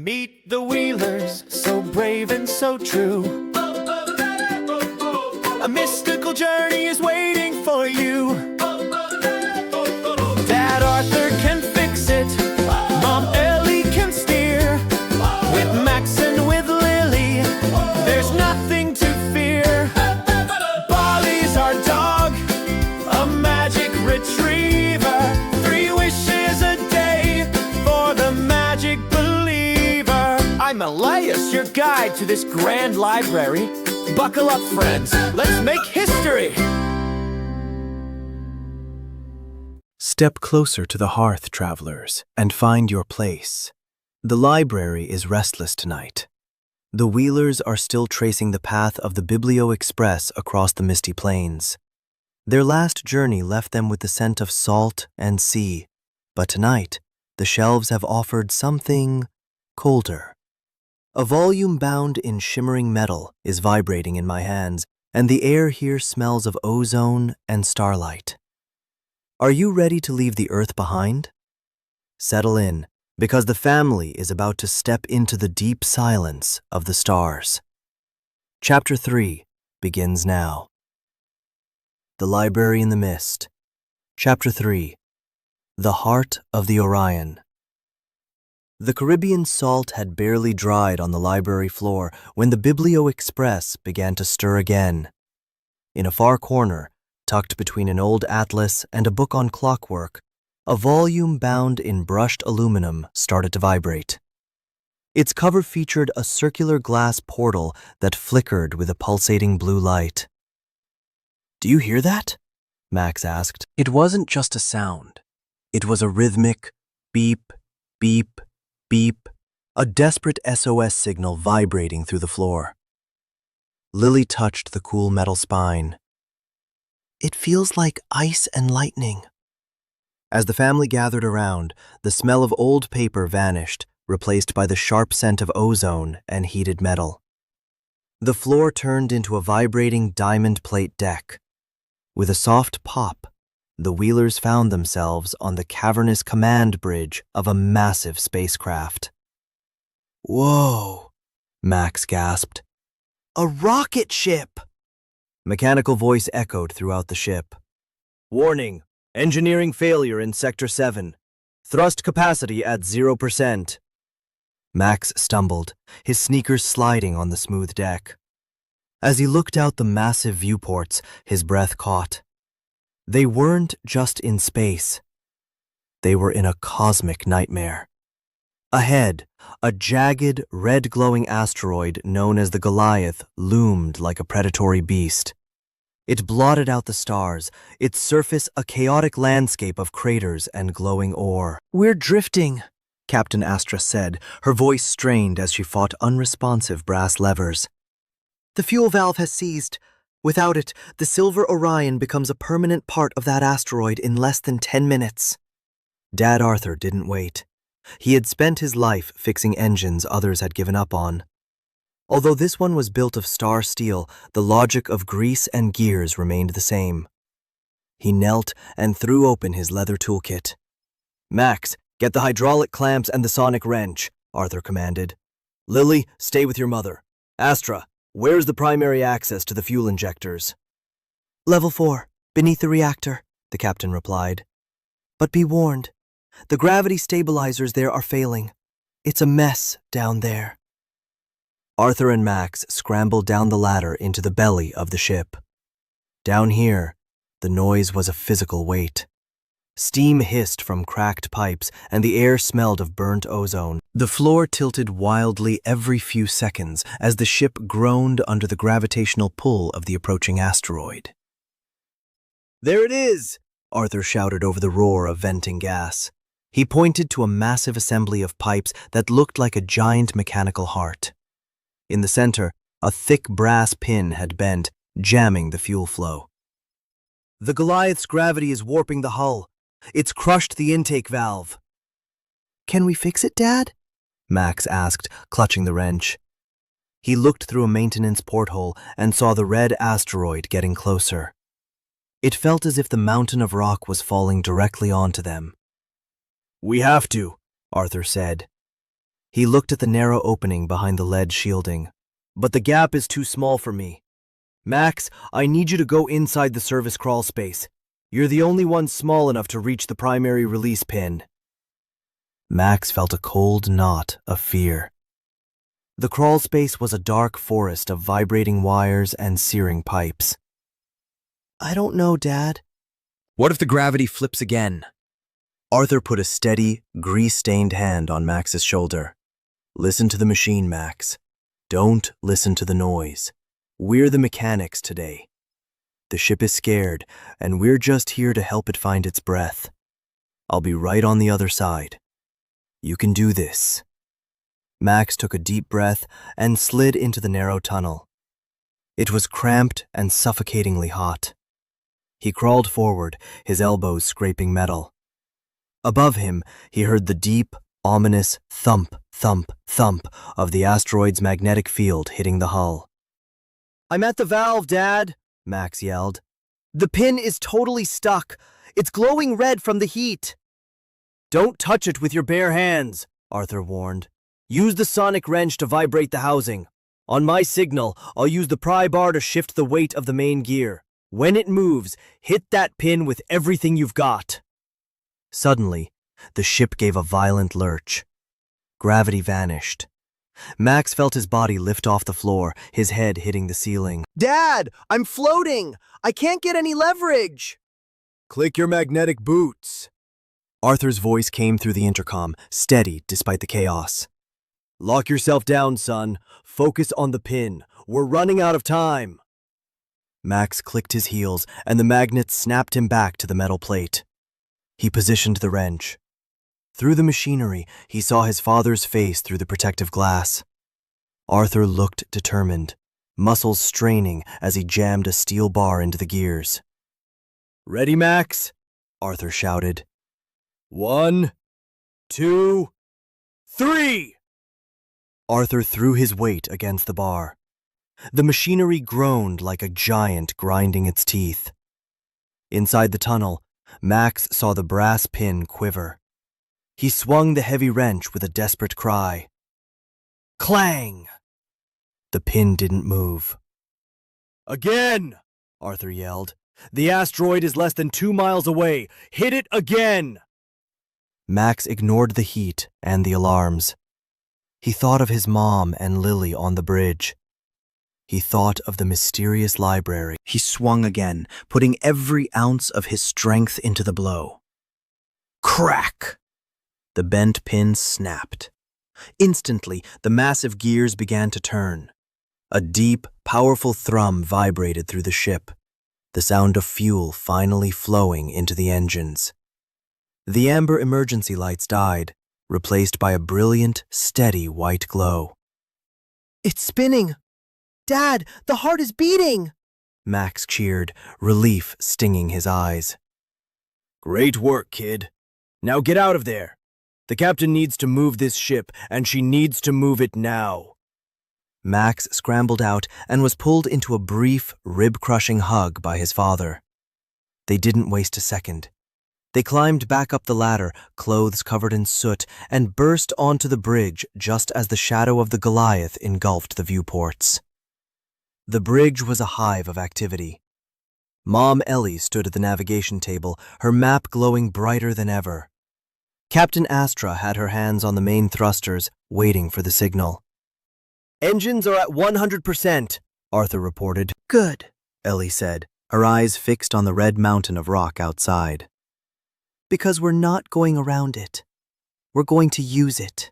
Meet the Wheelers, so brave and so true. A mystical journey is waiting for you. Dad Arthur can fix it, Mom Ellie can steer. With Max and with Lily, there's nothing to fear. Bolly's our dog, a magic retriever. 3 wishes a day for the magic believer. I'm Elias, your guide to this grand library. Buckle up, friends, let's make history. Step closer to the hearth, travelers, and find your place. The library is restless tonight. The Wheelers are still tracing the path of the Biblio-Express across the misty plains. Their last journey left them with the scent of salt and sea, but tonight, the shelves have offered something colder. A volume bound in shimmering metal is vibrating in my hands, and the air here smells of ozone and starlight. Are you ready to leave the earth behind? Settle in, because the family is about to step into the deep silence of the stars. Chapter 3 begins now. The Library in the Mist. Chapter 3. The Heart of the Orion. The Caribbean salt had barely dried on the library floor when the Biblio-Express began to stir again. In a far corner, tucked between an old atlas and a book on clockwork, a volume bound in brushed aluminum started to vibrate. Its cover featured a circular glass portal that flickered with a pulsating blue light. "Do you hear that?" Max asked. It wasn't just a sound. It was a rhythmic beep, beep, beep, a desperate SOS signal vibrating through the floor. Lily touched the cool metal spine. "It feels like ice and lightning." As the family gathered around, the smell of old paper vanished, replaced by the sharp scent of ozone and heated metal. The floor turned into a vibrating diamond plate deck. With a soft pop, the Wheelers found themselves on the cavernous command bridge of a massive spacecraft. "Whoa," Max gasped. "A rocket ship!" Mechanical voice echoed throughout the ship. "Warning, engineering failure in Sector 7. Thrust capacity at 0%. Max stumbled, his sneakers sliding on the smooth deck. As he looked out the massive viewports, his breath caught. They weren't just in space. They were in a cosmic nightmare. Ahead, a jagged, red-glowing asteroid known as the Goliath loomed like a predatory beast. It blotted out the stars, its surface a chaotic landscape of craters and glowing ore. "We're drifting," Captain Astra said, her voice strained as she fought unresponsive brass levers. "The fuel valve has seized. Without it, the Silver Orion becomes a permanent part of that asteroid in less than 10 minutes. Dad Arthur didn't wait. He had spent his life fixing engines others had given up on. Although this one was built of star steel, the logic of grease and gears remained the same. He knelt and threw open his leather toolkit. "Max, get the hydraulic clamps and the sonic wrench," Arthur commanded. "Lily, stay with your mother. Astra, where's the primary access to the fuel injectors?" "Level 4, beneath the reactor," the captain replied. "But be warned, the gravity stabilizers there are failing. It's a mess down there." Arthur and Max scrambled down the ladder into the belly of the ship. Down here, the noise was a physical weight. Steam hissed from cracked pipes, and the air smelled of burnt ozone. The floor tilted wildly every few seconds as the ship groaned under the gravitational pull of the approaching asteroid. "There it is!" Arthur shouted over the roar of venting gas. He pointed to a massive assembly of pipes that looked like a giant mechanical heart. In the center, a thick brass pin had bent, jamming the fuel flow. "The Goliath's gravity is warping the hull. It's crushed the intake valve." "Can we fix it, Dad?" Max asked, clutching the wrench. He looked through a maintenance porthole and saw the red asteroid getting closer. It felt as if the mountain of rock was falling directly onto them. "We have to," Arthur said. He looked at the narrow opening behind the lead shielding. But the gap is too small for me. Max, I need you to go inside the service crawl space. You're the only one small enough to reach the primary release pin. Max felt a cold knot of fear. The crawl space was a dark forest of vibrating wires and searing pipes. I don't know, Dad. What if the gravity flips again? Arthur put a steady, grease-stained hand on Max's shoulder. Listen to the machine, Max. Don't listen to the noise. We're the mechanics today. The ship is scared, and we're just here to help it find its breath. I'll be right on the other side. You can do this. Max took a deep breath and slid into the narrow tunnel. It was cramped and suffocatingly hot. He crawled forward, his elbows scraping metal. Above him, he heard the deep, ominous thump, thump, thump of the asteroid's magnetic field hitting the hull. I'm at the valve, Dad, Max yelled. The pin is totally stuck. It's glowing red from the heat. Don't touch it with your bare hands, Arthur warned. Use the sonic wrench to vibrate the housing. On my signal, I'll use the pry bar to shift the weight of the main gear. When it moves, hit that pin with everything you've got. Suddenly, the ship gave a violent lurch. Gravity vanished. Max felt his body lift off the floor, his head hitting the ceiling. Dad, I'm floating! I can't get any leverage! Click your magnetic boots. Arthur's voice came through the intercom, steady despite the chaos. Lock yourself down, son. Focus on the pin. We're running out of time. Max clicked his heels, and the magnet snapped him back to the metal plate. He positioned the wrench. Through the machinery, he saw his father's face through the protective glass. Arthur looked determined, muscles straining as he jammed a steel bar into the gears. Ready, Max? Arthur shouted. 1, 2, 3! Arthur threw his weight against the bar. The machinery groaned like a giant grinding its teeth. Inside the tunnel, Max saw the brass pin quiver. He swung the heavy wrench with a desperate cry. Clang! The pin didn't move. Again! Arthur yelled. The asteroid is less than 2 miles away. Hit it again! Max ignored the heat and the alarms. He thought of his mom and Lily on the bridge. He thought of the mysterious library. He swung again, putting every ounce of his strength into the blow. Crack! The bent pin snapped. Instantly, the massive gears began to turn. A deep, powerful thrum vibrated through the ship, the sound of fuel finally flowing into the engines. The amber emergency lights died, replaced by a brilliant, steady white glow. It's spinning! Dad, the heart is beating! Max cheered, relief stinging his eyes. Great work, kid. Now get out of there. The captain needs to move this ship, and she needs to move it now. Max scrambled out and was pulled into a brief, rib-crushing hug by his father. They didn't waste a second. They climbed back up the ladder, clothes covered in soot, and burst onto the bridge just as the shadow of the Goliath engulfed the viewports. The bridge was a hive of activity. Mom Ellie stood at the navigation table, her map glowing brighter than ever. Captain Astra had her hands on the main thrusters, waiting for the signal. Engines are at 100%, Arthur reported. Good, Ellie said, her eyes fixed on the red mountain of rock outside. Because we're not going around it. We're going to use it.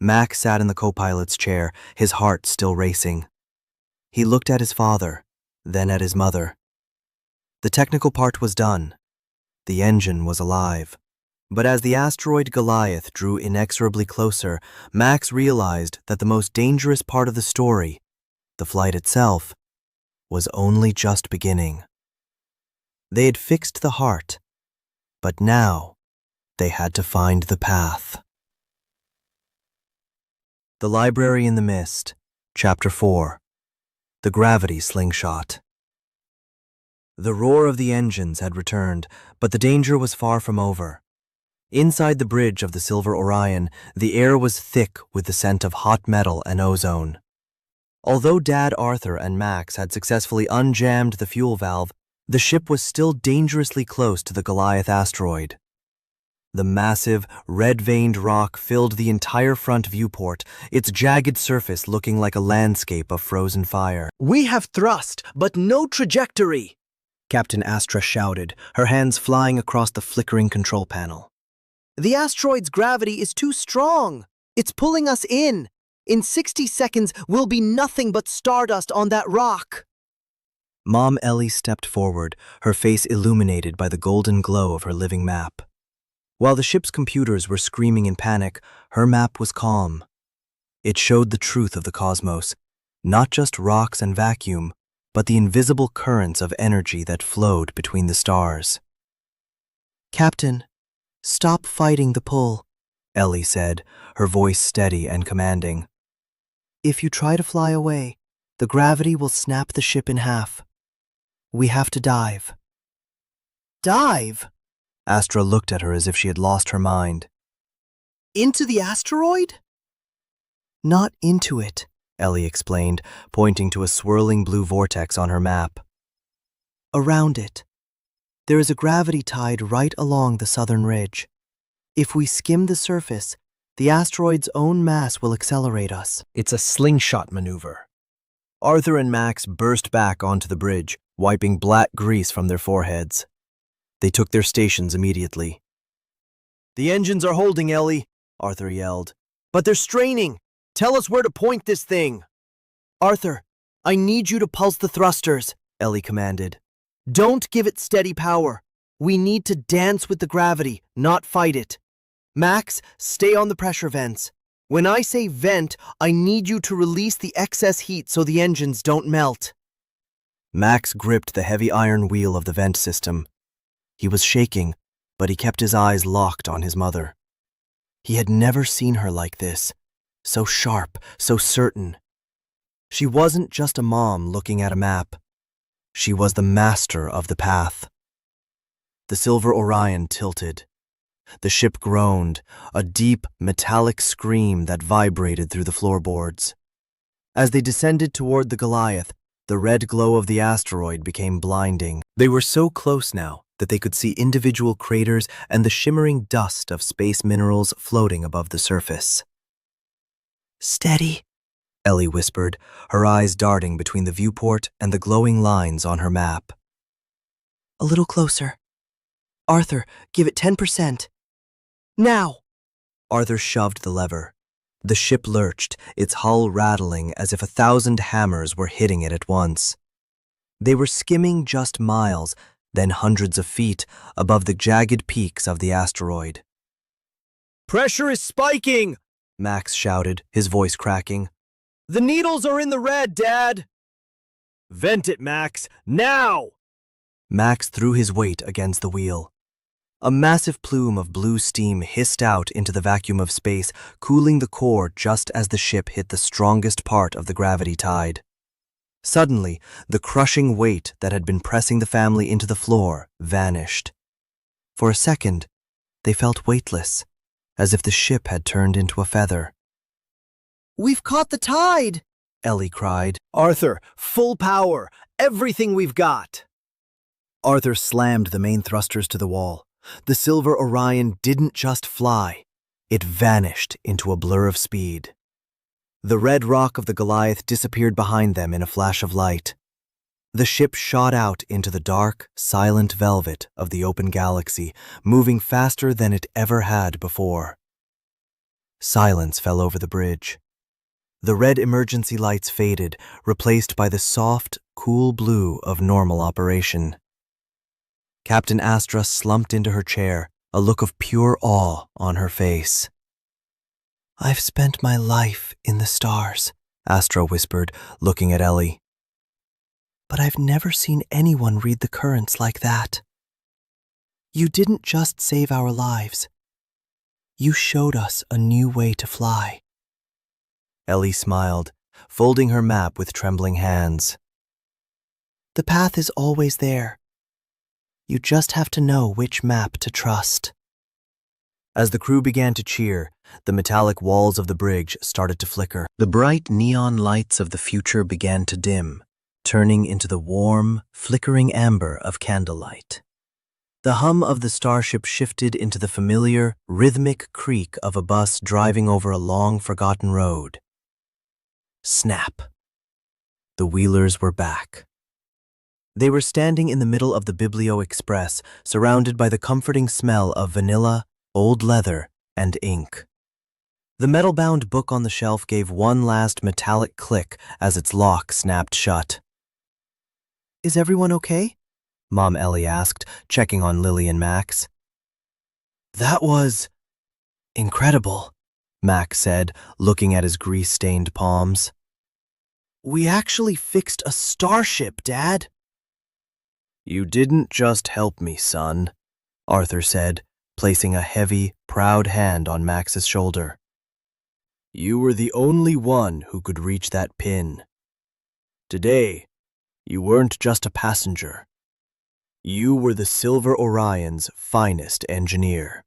Max sat in the co-pilot's chair, his heart still racing. He looked at his father, then at his mother. The technical part was done. The engine was alive. But as the asteroid Goliath drew inexorably closer, Max realized that the most dangerous part of the story, the flight itself, was only just beginning. They had fixed the heart, but now they had to find the path. The Library in the Mist, Chapter 4. The Gravity Slingshot. The roar of the engines had returned, but the danger was far from over. Inside the bridge of the Silver Orion, the air was thick with the scent of hot metal and ozone. Although Dad Arthur and Max had successfully unjammed the fuel valve, the ship was still dangerously close to the Goliath asteroid. The massive, red-veined rock filled the entire front viewport, its jagged surface looking like a landscape of frozen fire. "We have thrust, but no trajectory," Captain Astra shouted, her hands flying across the flickering control panel. "The asteroid's gravity is too strong. It's pulling us in. In 60 seconds, we'll be nothing but stardust on that rock." Mom Ellie stepped forward, her face illuminated by the golden glow of her living map. While the ship's computers were screaming in panic, her map was calm. It showed the truth of the cosmos, not just rocks and vacuum, but the invisible currents of energy that flowed between the stars. "Captain, stop fighting the pull," Ellie said, her voice steady and commanding. "If you try to fly away, the gravity will snap the ship in half. We have to dive." "Dive? Astra looked at her as if she had lost her mind. Into the asteroid?" "Not into it," Ellie explained, pointing to a swirling blue vortex on her map. "Around it. There is a gravity tide right along the southern ridge. If we skim the surface, the asteroid's own mass will accelerate us." It's a slingshot maneuver. Arthur and Max burst back onto the bridge, wiping black grease from their foreheads. They took their stations immediately. "The engines are holding, Ellie," Arthur yelled. "But they're straining. Tell us where to point this thing." "Arthur, I need you to pulse the thrusters," Ellie commanded. "Don't give it steady power. We need to dance with the gravity, not fight it. Max, stay on the pressure vents. When I say vent, I need you to release the excess heat so the engines don't melt." Max gripped the heavy iron wheel of the vent system. He was shaking, but he kept his eyes locked on his mother. He had never seen her like this, so sharp, so certain. She wasn't just a mom looking at a map. She was the master of the path. The Silver Orion tilted. The ship groaned, a deep, metallic scream that vibrated through the floorboards. As they descended toward the Goliath, the red glow of the asteroid became blinding. They were so close now that they could see individual craters and the shimmering dust of space minerals floating above the surface. "Steady," Ellie whispered, her eyes darting between the viewport and the glowing lines on her map. "A little closer. Arthur, give it 10%. Now!" Arthur shoved the lever. The ship lurched, its hull rattling as if 1,000 hammers were hitting it at once. They were skimming just miles, then hundreds of feet, above the jagged peaks of the asteroid. "Pressure is spiking!" Max shouted, his voice cracking. "The needles are in the red, Dad!" "Vent it, Max, now!" Max threw his weight against the wheel. A massive plume of blue steam hissed out into the vacuum of space, cooling the core just as the ship hit the strongest part of the gravity tide. Suddenly, the crushing weight that had been pressing the family into the floor vanished. For a second, they felt weightless, as if the ship had turned into a feather. "We've caught the tide!" Ellie cried. "Arthur, full power! Everything we've got!" Arthur slammed the main thrusters to the wall. The Silver Orion didn't just fly. It vanished into a blur of speed. The red rock of the Goliath disappeared behind them in a flash of light. The ship shot out into the dark, silent velvet of the open galaxy, moving faster than it ever had before. Silence fell over the bridge. The red emergency lights faded, replaced by the soft, cool blue of normal operation. Captain Astra slumped into her chair, a look of pure awe on her face. "I've spent my life in the stars," Astra whispered, looking at Ellie. "But I've never seen anyone read the currents like that. You didn't just save our lives. You showed us a new way to fly." Ellie smiled, folding her map with trembling hands. "The path is always there. You just have to know which map to trust." As the crew began to cheer, the metallic walls of the bridge started to flicker. The bright neon lights of the future began to dim, turning into the warm, flickering amber of candlelight. The hum of the starship shifted into the familiar, rhythmic creak of a bus driving over a long-forgotten road. Snap! The Wheelers were back. They were standing in the middle of the Biblio-Express, surrounded by the comforting smell of vanilla, old leather, and ink. The metal-bound book on the shelf gave one last metallic click as its lock snapped shut. "Is everyone okay?" Mom Ellie asked, checking on Lily and Max. "That was incredible," Max said, looking at his grease-stained palms. "We actually fixed a starship, Dad." "You didn't just help me, son," Arthur said, placing a heavy, proud hand on Max's shoulder. "You were the only one who could reach that pin. Today, you weren't just a passenger. You were the Silver Orion's finest engineer."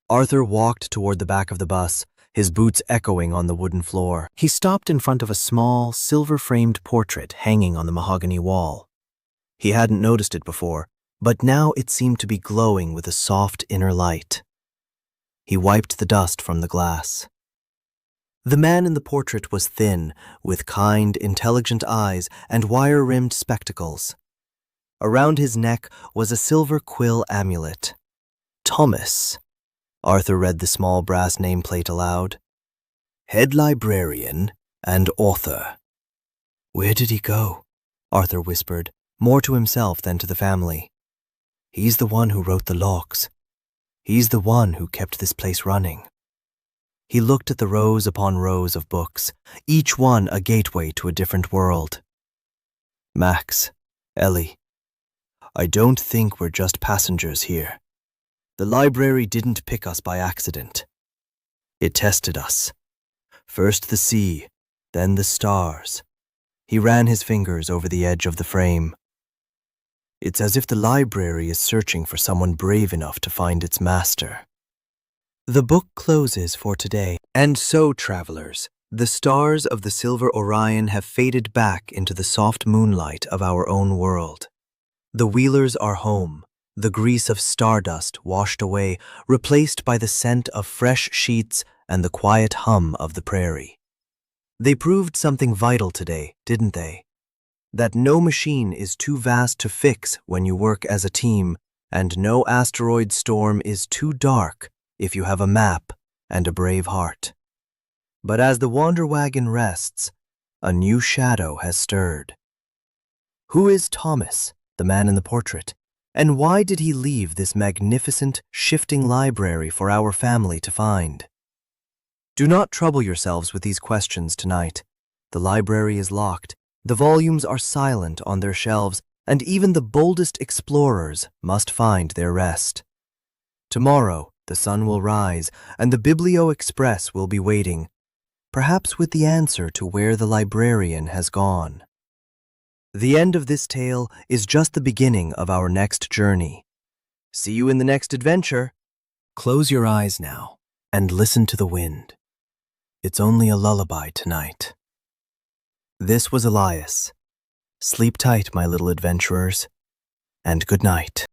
Arthur walked toward the back of the bus, his boots echoing on the wooden floor. He stopped in front of a small, silver-framed portrait hanging on the mahogany wall. He hadn't noticed it before, but now it seemed to be glowing with a soft inner light. He wiped the dust from the glass. The man in the portrait was thin, with kind, intelligent eyes and wire-rimmed spectacles. Around his neck was a silver quill amulet. Thomas. Arthur read the small brass nameplate aloud. "Head librarian and author." "Where did he go?" Arthur whispered, more to himself than to the family. "He's the one who wrote the logs. He's the one who kept this place running." He looked at the rows upon rows of books, each one a gateway to a different world. "Max, Ellie, I don't think we're just passengers here. The library didn't pick us by accident. It tested us. First the sea, then the stars." He ran his fingers over the edge of the frame. "It's as if the library is searching for someone brave enough to find its master." The book closes for today. And so, travelers, the stars of the Silver Orion have faded back into the soft moonlight of our own world. The Wheelers are home, the grease of stardust washed away, replaced by the scent of fresh sheets and the quiet hum of the prairie. They proved something vital today, didn't they? That no machine is too vast to fix when you work as a team, and no asteroid storm is too dark if you have a map and a brave heart. But as the Wander Wagon rests, a new shadow has stirred. Who is Thomas, the man in the portrait, and why did he leave this magnificent, shifting library for our family to find? Do not trouble yourselves with these questions tonight. The library is locked, the volumes are silent on their shelves, and even the boldest explorers must find their rest. Tomorrow, the sun will rise, and the Biblio-Express will be waiting, perhaps with the answer to where the librarian has gone. The end of this tale is just the beginning of our next journey. See you in the next adventure. Close your eyes now and listen to the wind. It's only a lullaby tonight. This was Elias. Sleep tight, my little adventurers, and good night.